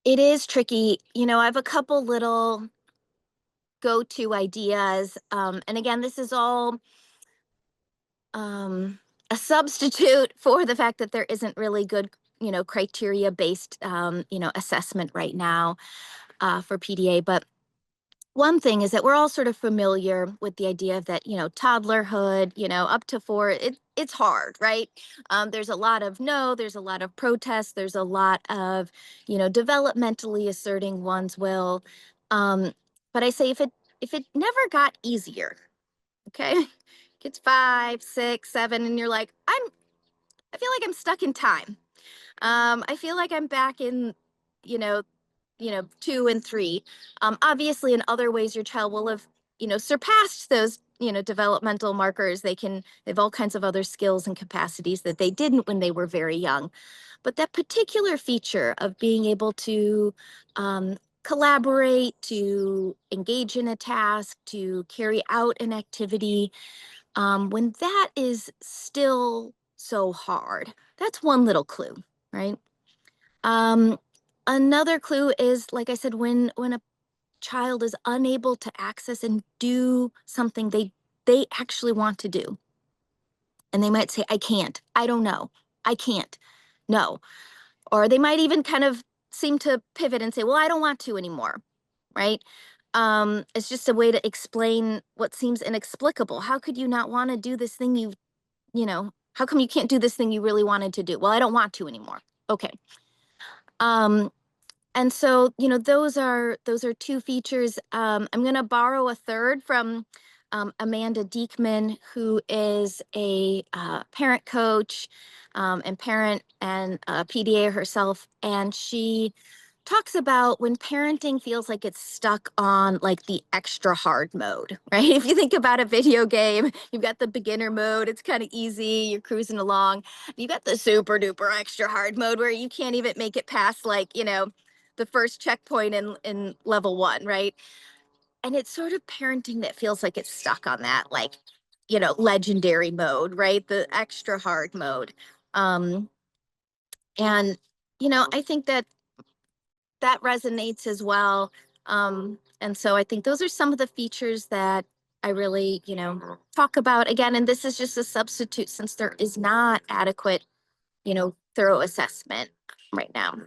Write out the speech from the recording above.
It is tricky. I have a couple little go-to ideas. And again, this is all a substitute for the fact that there isn't really good, criteria-based, assessment right now for PDA. But one thing is that we're all sort of familiar with the idea of that, toddlerhood, up to four, it's hard, right? There's a lot of no, there's a lot of protest, there's a lot of, developmentally asserting one's will. Um, but I say if it never got easier, okay, it's 5, 6, 7, and you're like, I feel like I'm stuck in time. I feel like I'm back in, you know, 2 and 3. Obviously, in other ways, your child will have, surpassed those, developmental markers. They have all kinds of other skills and capacities that they didn't when they were very young. But that particular feature of being able to collaborate, to engage in a task, to carry out an activity, when that is still so hard, that's one little clue, right? Um, Another clue is, like I said, when a child is unable to access and do something they actually want to do, and they might say, "I can't. I don't know. I can't. No." Or they might even kind of seem to pivot and say, "Well, I don't want to anymore." Right? It's just a way to explain what seems inexplicable. How could you not want to do this thing how come you can't do this thing you really wanted to do? Well, I don't want to anymore. Okay. Um, And so, those are two features. I'm going to borrow a third from Amanda Diekman, who is a parent coach and parent and PDA herself, and she talks about when parenting feels like it's stuck on like the extra hard mode, right? If you think about a video game, you've got the beginner mode, it's kind of easy, you're cruising along. You got the super duper extra hard mode where you can't even make it past like, the first checkpoint in level 1, right? And it's sort of parenting that feels like it's stuck on that, like, legendary mode, right? The extra hard mode. Um, and, I think that resonates as well. And so I think those are some of the features that I really, talk about again. And this is just a substitute since there is not adequate, thorough assessment right now.